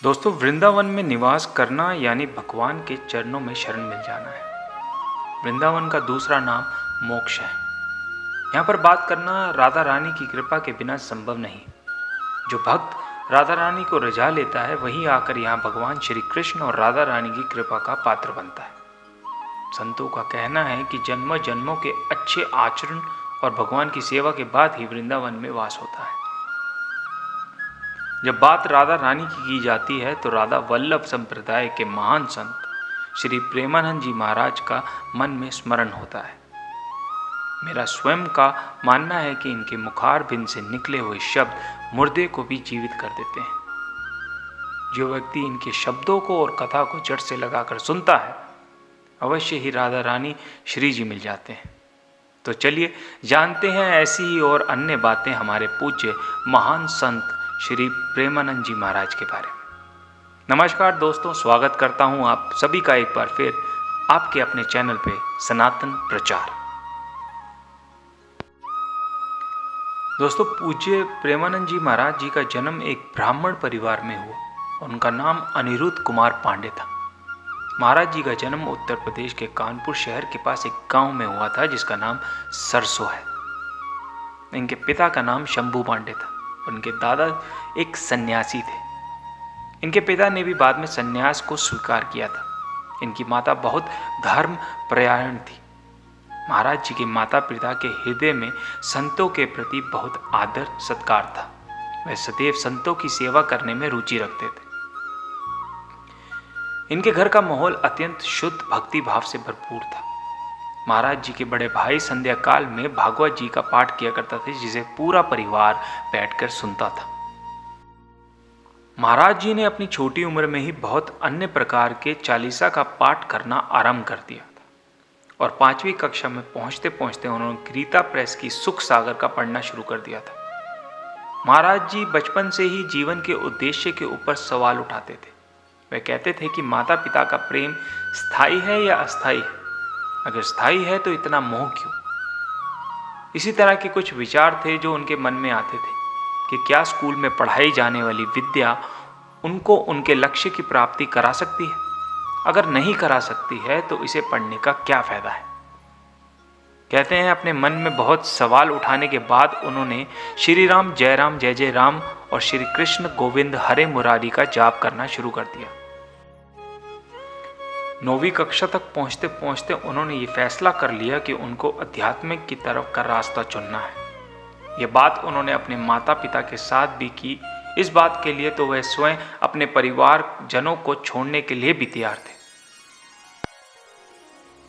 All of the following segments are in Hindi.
दोस्तों, वृंदावन में निवास करना यानी भगवान के चरणों में शरण मिल जाना है। वृंदावन का दूसरा नाम मोक्ष है। यहाँ पर बात करना राधा रानी की कृपा के बिना संभव नहीं। जो भक्त राधा रानी को रिझा लेता है वही आकर यहाँ भगवान श्री कृष्ण और राधा रानी की कृपा का पात्र बनता है। संतों का कहना है कि जन्मों जन्मों के अच्छे आचरण और भगवान की सेवा के बाद ही वृंदावन में वास होता है। जब बात राधा रानी की जाती है तो राधा वल्लभ संप्रदाय के महान संत श्री प्रेमानंद जी महाराज का मन में स्मरण होता है। मेरा स्वयं का मानना है कि इनके मुखारबिंद से निकले हुए शब्द मुर्दे को भी जीवित कर देते हैं। जो व्यक्ति इनके शब्दों को और कथा को जड़ से लगाकर सुनता है, अवश्य ही राधा रानी श्री जी मिल जाते हैं। तो चलिए जानते हैं ऐसी ही और अन्य बातें हमारे पूज्य महान संत श्री प्रेमानंद जी महाराज के बारे में। नमस्कार दोस्तों, स्वागत करता हूं आप सभी का एक बार फिर आपके अपने चैनल पे सनातन प्रचार। दोस्तों, पूज्य प्रेमानंद जी महाराज जी का जन्म एक ब्राह्मण परिवार में हुआ। उनका नाम अनिरुद्ध कुमार पांडे था। महाराज जी का जन्म उत्तर प्रदेश के कानपुर शहर के पास एक गांव में हुआ था जिसका नाम सरसों है। इनके पिता का नाम शंभू पांडे था। उनके दादा एक सन्यासी थे। इनके पिता ने भी बाद में सन्यास को स्वीकार किया था। इनकी माता बहुत धर्म परायण थी। महाराज जी के माता पिता के हृदय में संतों के प्रति बहुत आदर सत्कार था। वे सदैव संतों की सेवा करने में रुचि रखते थे। इनके घर का माहौल अत्यंत शुद्ध भक्ति भाव से भरपूर था। महाराज जी के बड़े भाई संध्या काल में भागवत जी का पाठ किया करता था, जिसे पूरा परिवार बैठकर सुनता था। महाराज जी ने अपनी छोटी उम्र में ही बहुत अन्य प्रकार के चालीसा का पाठ करना आरंभ कर दिया था और 5वीं कक्षा में पहुंचते पहुंचते उन्होंने गीता प्रेस की सुख सागर का पढ़ना शुरू कर दिया था। महाराज जी बचपन से ही जीवन के उद्देश्य के ऊपर सवाल उठाते थे। वे कहते थे कि माता पिता का प्रेम स्थायी है या अस्थायी है? अगर स्थायी है तो इतना मोह क्यों? इसी तरह के कुछ विचार थे जो उनके मन में आते थे कि क्या स्कूल में पढ़ाई जाने वाली विद्या उनको उनके लक्ष्य की प्राप्ति करा सकती है? अगर नहीं करा सकती है तो इसे पढ़ने का क्या फायदा है? कहते हैं अपने मन में बहुत सवाल उठाने के बाद उन्होंने श्री राम जय जय राम और श्री कृष्ण गोविंद हरे मुरारी का जाप करना शुरू कर दिया। 9वीं कक्षा तक पहुंचते पहुंचते उन्होंने ये फैसला कर लिया कि उनको अध्यात्मिक की तरफ का रास्ता चुनना है। ये बात उन्होंने अपने माता पिता के साथ भी की। इस बात के लिए तो वह स्वयं अपने परिवार जनों को छोड़ने के लिए भी तैयार थे।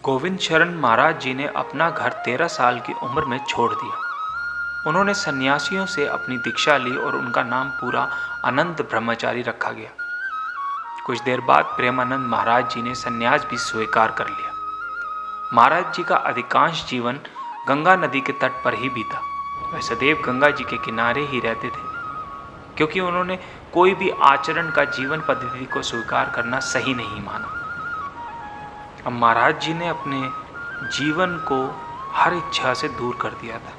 गोविंद शरण महाराज जी ने अपना घर 13 साल की उम्र में छोड़ दिया। उन्होंने सन्यासियों से अपनी दीक्षा ली और उनका नाम पूरा अनंत ब्रह्मचारी रखा गया। कुछ देर बाद प्रेमानंद महाराज जी ने सन्यास भी स्वीकार कर लिया। महाराज जी का अधिकांश जीवन गंगा नदी के तट पर ही बीता। वह सदैव गंगा जी के किनारे ही रहते थे, क्योंकि उन्होंने कोई भी आचरण का जीवन पद्धति को स्वीकार करना सही नहीं माना। अब महाराज जी ने अपने जीवन को हर इच्छा से दूर कर दिया था।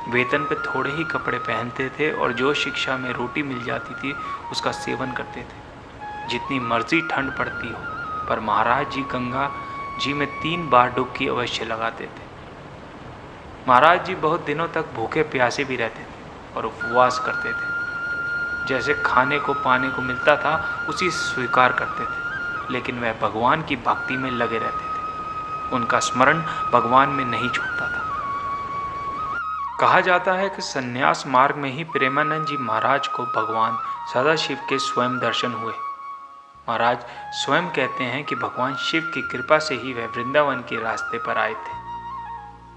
वेतन पे थोड़े ही कपड़े पहनते थे और जो शिक्षा में रोटी मिल जाती थी उसका सेवन करते थे, जितनी मर्जी ठंड पड़ती हो। पर महाराज जी गंगा जी में 3 बार डुबकी अवश्य लगाते थे। महाराज जी बहुत दिनों तक भूखे प्यासे भी रहते थे और उपवास करते थे। जैसे खाने को पाने को मिलता था उसी स्वीकार करते थे, लेकिन वह भगवान की भक्ति में लगे रहते थे। उनका स्मरण भगवान में नहीं छूटता था। कहा जाता है कि संन्यास मार्ग में ही प्रेमानंद जी महाराज को भगवान सदाशिव के स्वयं दर्शन हुए। महाराज स्वयं कहते हैं कि भगवान शिव की कृपा से ही वह वृंदावन के रास्ते पर आए थे।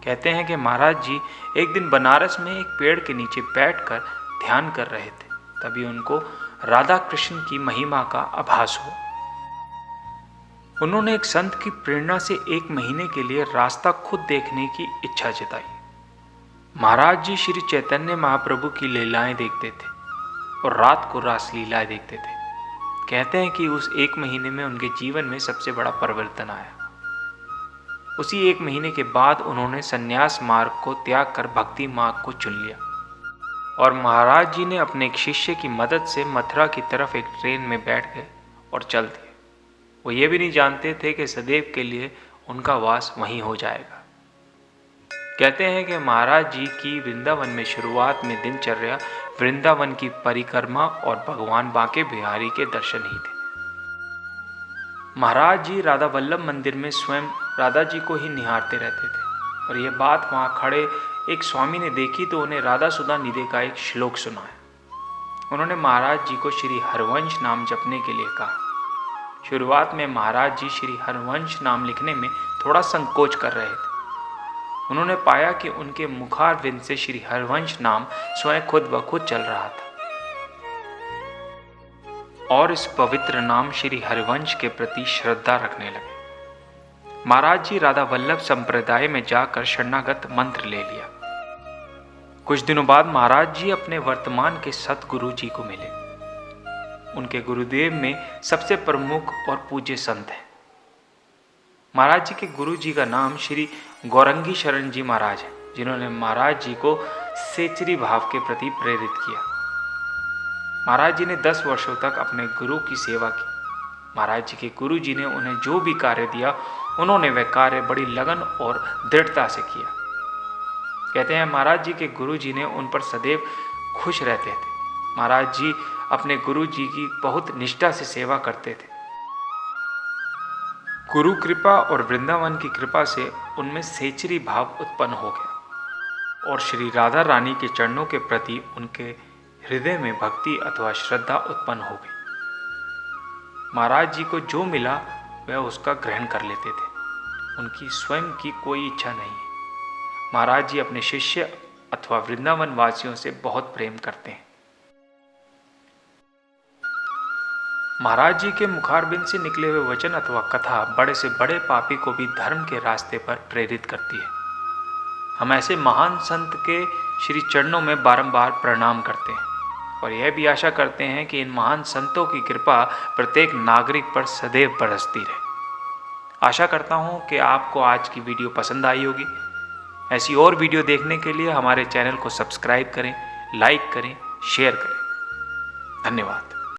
कहते हैं कि महाराज जी एक दिन बनारस में एक पेड़ के नीचे बैठकर ध्यान कर रहे थे। तभी उनको राधा कृष्ण की महिमा का आभास हुआ। उन्होंने एक संत की प्रेरणा से 1 महीने के लिए रास्ता खुद देखने की इच्छा जताई। महाराज जी श्री चैतन्य महाप्रभु की लीलाएं देखते थे और रात को रास लीलाएं देखते थे। कहते हैं कि उस 1 महीने में उनके जीवन में सबसे बड़ा परिवर्तन आया। उसी 1 महीने के बाद उन्होंने सन्यास मार्ग को त्याग कर भक्ति मार्ग को चुन लिया और महाराज जी ने अपने एक शिष्य की मदद से मथुरा की तरफ एक ट्रेन में बैठ गए और चल दिए। वो ये भी नहीं जानते थे कि सदैव के लिए उनका वास वहीं हो जाएगा। कहते हैं कि महाराज जी की वृंदावन में शुरुआत में दिनचर्या वृंदावन की परिक्रमा और भगवान बांके बिहारी के दर्शन ही थे। महाराज जी राधा वल्लभ मंदिर में स्वयं राधा जी को ही निहारते रहते थे और ये बात वहाँ खड़े एक स्वामी ने देखी तो उन्हें राधा सुधा निधि का एक श्लोक सुनाया। उन्होंने महाराज जी को श्री हरवंश नाम जपने के लिए कहा। शुरुआत में महाराज जी श्री हरवंश नाम लिखने में थोड़ा संकोच कर रहे थे। उन्होंने पाया कि उनके मुखारविंद से श्री हरवंश नाम स्वयं खुद ब खुद चल रहा था और इस पवित्र नाम श्री हरवंश के प्रति श्रद्धा रखने लगे। महाराज जी राधा वल्लभ संप्रदाय में जाकर शरणागत मंत्र ले लिया। कुछ दिनों बाद महाराज जी अपने वर्तमान के सतगुरु जी को मिले। उनके गुरुदेव में सबसे प्रमुख और पूज्य संत हैं। महाराज जी के गुरु जी का नाम श्री गौरंगी शरण जी महाराज है, जिन्होंने महाराज जी को सेचरी भाव के प्रति प्रेरित किया। महाराज जी ने 10 वर्षों तक अपने गुरु की सेवा की। महाराज जी के गुरु जी ने उन्हें जो भी कार्य दिया उन्होंने वह कार्य बड़ी लगन और दृढ़ता से किया। कहते हैं महाराज जी के गुरु जी ने उन पर सदैव खुश रहते थे। महाराज जी अपने गुरु जी की बहुत निष्ठा से सेवा करते थे। गुरु कृपा और वृंदावन की कृपा से उनमें सेचरी भाव उत्पन्न हो गया और श्री राधा रानी के चरणों के प्रति उनके हृदय में भक्ति अथवा श्रद्धा उत्पन्न हो गई। महाराज जी को जो मिला वह उसका ग्रहण कर लेते थे। उनकी स्वयं की कोई इच्छा नहीं है। महाराज जी अपने शिष्य अथवा वृंदावन वासियों से बहुत प्रेम करते हैं। महाराज जी के मुखारबिंद से निकले हुए वचन अथवा कथा बड़े से बड़े पापी को भी धर्म के रास्ते पर प्रेरित करती है। हम ऐसे महान संत के श्री चरणों में बारंबार प्रणाम करते हैं और यह भी आशा करते हैं कि इन महान संतों की कृपा प्रत्येक नागरिक पर सदैव बरसती रहे। आशा करता हूँ कि आपको आज की वीडियो पसंद आई होगी। ऐसी और वीडियो देखने के लिए हमारे चैनल को सब्सक्राइब करें, लाइक करें, शेयर करें। धन्यवाद।